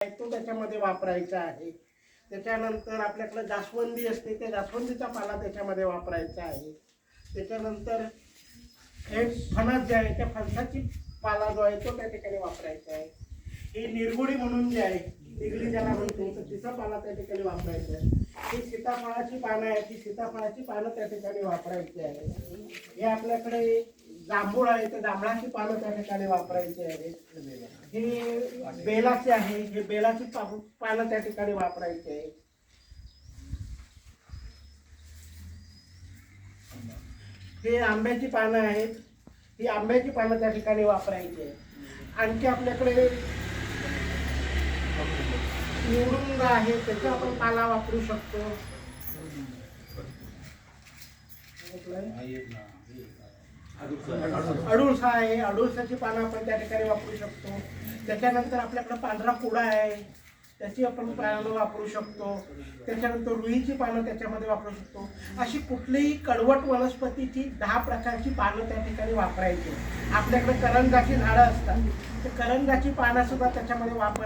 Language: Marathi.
तो त्याच्यामध्ये वापरायचा आहे. त्याच्यानंतर आपल्याकडे जास्वंदी असते, त्या जास्वंदीचा पाला त्याच्यामध्ये वापरायचा आहे. त्याच्यानंतर हे फणस जे आहे त्या फणसाची पाला जो आहे तो त्या ठिकाणी वापरायचा आहे. ही निरगुडी म्हणून जी आहे, निगडी ज्याला म्हणतो, तर तिचा पाला त्या ठिकाणी वापरायचा आहे. ही सीताफळाची पानं आहे, ती सीताफळाची पानं त्या ठिकाणी वापरायची आहे. हे आपल्याकडे जांभूळ आहे, त्या जांभळाची पानं त्या ठिकाणी वापरायची आहेत. हे बेलाचे आहे, हे बेलाची पानं त्या ठिकाणी वापरायची आहे. हे आंब्याची पानं आहेत, ही आंब्याची पानं त्या ठिकाणी वापरायची आहे. आणखी आपल्याकडे निवडुंग आहे, त्याचा आपण पाला वापरू शकतो. अडुळसा आहे, अडुळसाची पानं आपण त्या ठिकाणी वापरू शकतो. त्याच्यानंतर आपल्याकडे पांढरा कुडा आहे, त्याची आपण पानं वापरू शकतो. त्याच्यानंतर रुईची पानं त्याच्यामध्ये वापरू शकतो. अशी कुठलीही कडवट वनस्पतीची 10 प्रकारची पानं त्या ठिकाणी वापरायची. आपल्याकडे करंजाची झाडं असतात, तर करंजाची पानं सुद्धा त्याच्यामध्ये वापर